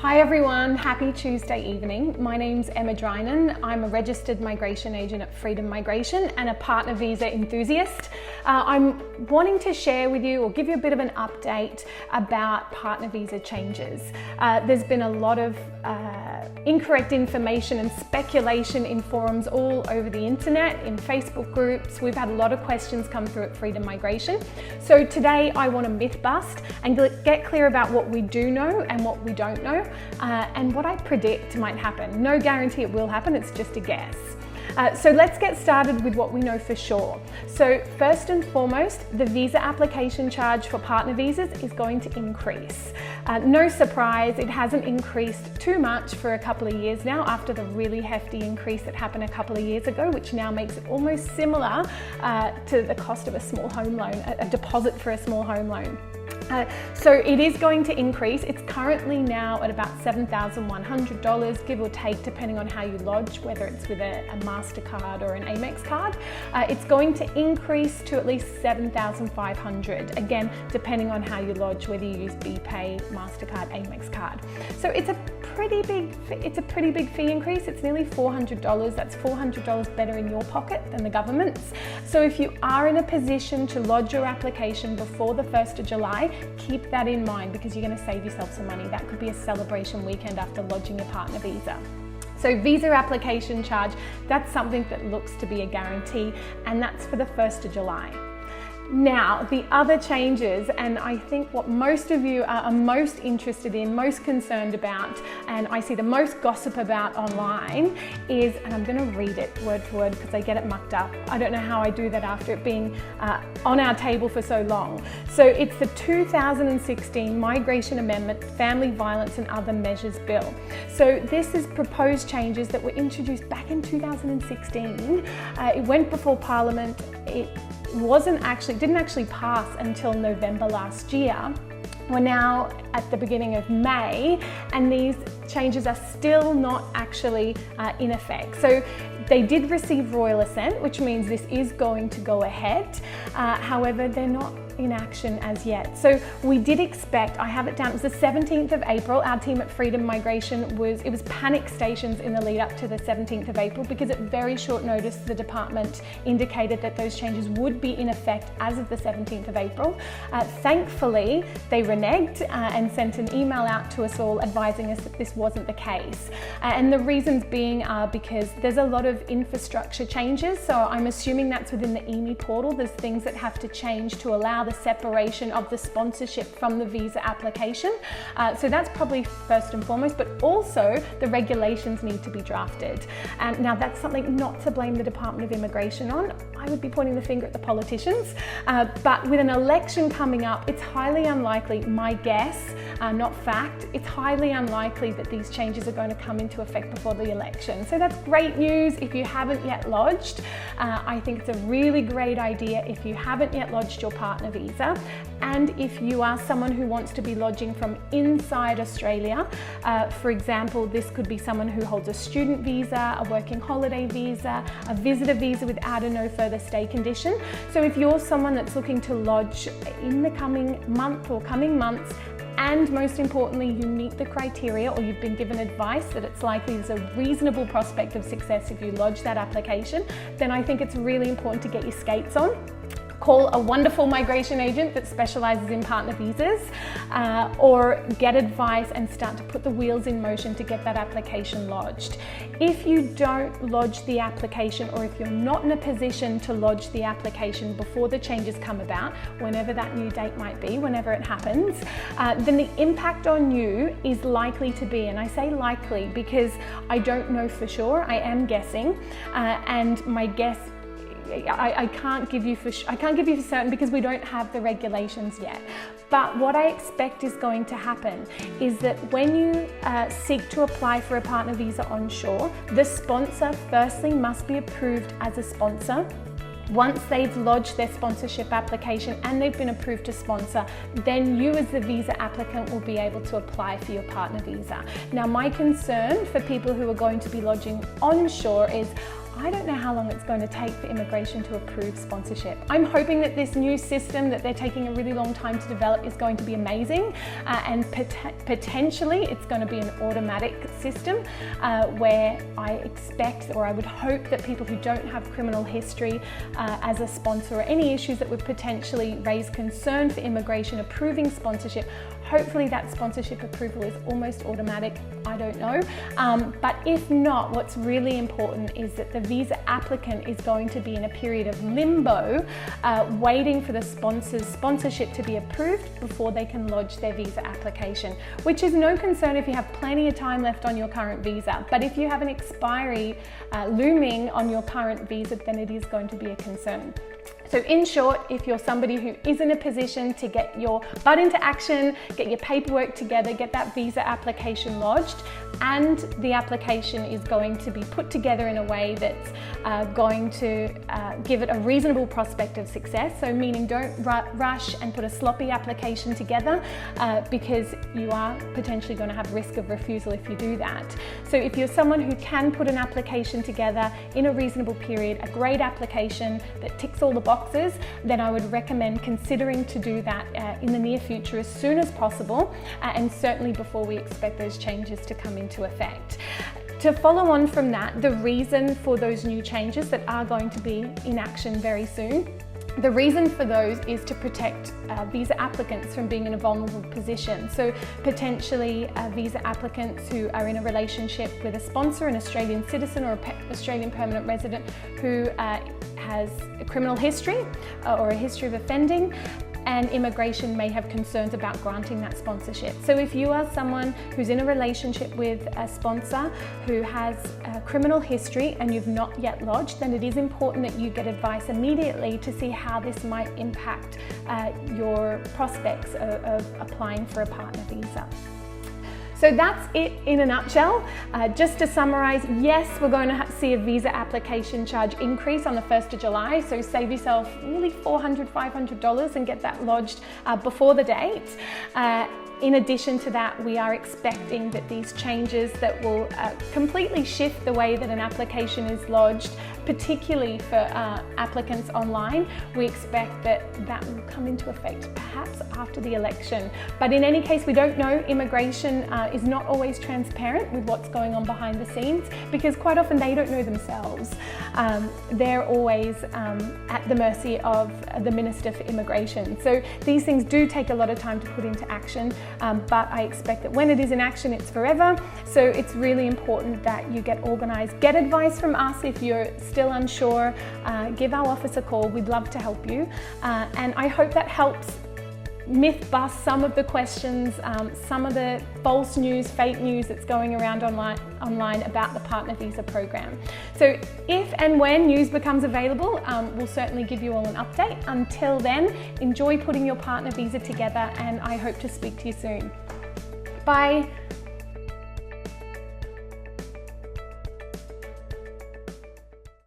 Hi everyone, happy Tuesday evening. My name's Emma Drynan. I'm a registered migration agent at Freedom Migration and a partner visa enthusiast. I'm wanting to share with you or give you a bit of an update about partner visa changes. There's been a lot of incorrect information and speculation in forums all over the internet, in Facebook groups. We've had a lot of questions come through at Freedom Migration. So today I want to myth bust and get clear about what we do know and what we don't know. And what I predict might happen. No guarantee it will happen, it's just a guess. So let's get started with what we know for sure. So first and foremost, the visa application charge for partner visas is going to increase. No surprise, it hasn't increased too much for a couple of years now after the really hefty increase that happened a couple of years ago, which now makes it almost similar to the cost of a small home loan, a deposit for a small home loan. So it is going to increase. It's currently now at about $7,100, give or take, depending on how you lodge, whether it's with a MasterCard or an Amex card. It's going to increase to at least $7,500, again, depending on how you lodge, whether you use BPay, MasterCard, Amex card. So it's a pretty big fee increase. It's nearly $400. That's $400 better in your pocket than the government's. So if you are in a position to lodge your application before the 1st of July, keep that in mind because you're going to save yourself some money. That could be a celebration weekend after lodging your partner visa. So visa application charge, that's something that looks to be a guarantee, and that's for the 1st of July. Now, the other changes, and I think what most of you are most interested in, most concerned about, and I see the most gossip about online is, and I'm going to read it word for word because I get it mucked up. I don't know how I do that after it being on our table for so long. So it's the 2016 Migration Amendment, Family Violence and Other Measures Bill. So this is proposed changes that were introduced back in 2016. It went before Parliament. It didn't actually pass until November last year. We're now at the beginning of May, and these changes are still not actually in effect. So they did receive royal assent, which means this is going to go ahead. However, they're not in action as yet. So we did expect, I have it down, it was the 17th of April, our team at Freedom Migration it was panic stations in the lead up to the 17th of April because at very short notice the department indicated that those changes would be in effect as of the 17th of April. Thankfully, they reneged and sent an email out to us all advising us that this wasn't the case. And the reasons being are because there's a lot of infrastructure changes, so I'm assuming that's within the EMI portal. There's things that have to change to allow the separation of the sponsorship from the visa application. So that's probably first and foremost, but also the regulations need to be drafted. And now that's something not to blame the Department of Immigration on. I would be pointing the finger at the politicians. But with an election coming up, it's highly unlikely, my guess, not fact, it's highly unlikely that these changes are going to come into effect before the election. So that's great news if you haven't yet lodged. I think it's a really great idea if you haven't yet lodged your partner visa, and if you are someone who wants to be lodging from inside Australia. For example, this could be someone who holds a student visa, a working holiday visa, a visitor visa without a no further stay condition. So if you're someone that's looking to lodge in the coming month or coming months, and most importantly, you meet the criteria or you've been given advice that it's likely there's a reasonable prospect of success if you lodge that application, then I think it's really important to get your skates on. Call a wonderful migration agent that specializes in partner visas, or get advice and start to put the wheels in motion to get that application lodged. If you don't lodge the application, or if you're not in a position to lodge the application before the changes come about, whenever that new date might be, whenever it happens, then the impact on you is likely to be, and I say likely because I don't know for sure, I am guessing, and my guess I can't give you for certain because we don't have the regulations yet. But what I expect is going to happen is that when you seek to apply for a partner visa onshore, the sponsor firstly must be approved as a sponsor. Once they've lodged their sponsorship application and they've been approved to sponsor, then you as the visa applicant will be able to apply for your partner visa. Now, my concern for people who are going to be lodging onshore is I don't know how long it's going to take for immigration to approve sponsorship. I'm hoping that this new system that they're taking a really long time to develop is going to be amazing, and potentially it's going to be an automatic system where I expect, or I would hope, that people who don't have criminal history as a sponsor or any issues that would potentially raise concern for immigration approving sponsorship, hopefully that sponsorship approval is almost automatic. I don't know. But if not, what's really important is that the visa applicant is going to be in a period of limbo, waiting for the sponsor's sponsorship to be approved before they can lodge their visa application, which is no concern if you have plenty of time left on your current visa. But if you have an expiry looming on your current visa, then it is going to be a concern. So in short, if you're somebody who is in a position to get your butt into action, get your paperwork together, get that visa application lodged, and the application is going to be put together in a way that's going to give it a reasonable prospect of success. So meaning don't rush and put a sloppy application together because you are potentially going to have risk of refusal if you do that. So if you're someone who can put an application together in a reasonable period, a great application that ticks all the boxes, then I would recommend considering to do that in the near future as soon as possible, and certainly before we expect those changes to come into effect. To follow on from that, the reason for those new changes that are going to be in action very soon, the reason for those is to protect visa applicants from being in a vulnerable position. So potentially visa applicants who are in a relationship with a sponsor, an Australian citizen or an Australian permanent resident who has a criminal history or a history of offending, and immigration may have concerns about granting that sponsorship. So if you are someone who's in a relationship with a sponsor who has a criminal history and you've not yet lodged, then it is important that you get advice immediately to see how this might impact your prospects of applying for a partner visa. So that's it in a nutshell. Just to summarize, yes, we're going to see a visa application charge increase on the 1st of July. So save yourself nearly $400, $500 and get that lodged before the date. In addition to that, we are expecting that these changes that will completely shift the way that an application is lodged, particularly for applicants online, we expect that that will come into effect perhaps after the election. But in any case, we don't know. Immigration is not always transparent with what's going on behind the scenes, because quite often they don't know themselves. They're always at the mercy of the Minister for Immigration. So these things do take a lot of time to put into action. But I expect that when it is in action, it's forever. So it's really important that you get organised. Get advice from us if you're still unsure. Give our office a call. We'd love to help you. And I hope that helps myth bust some of the questions, some of the false news, fake news that's going around online about the partner visa program. So if and when news becomes available, we'll certainly give you all an update. Until then, enjoy putting your partner visa together, and I hope to speak to you soon. Bye.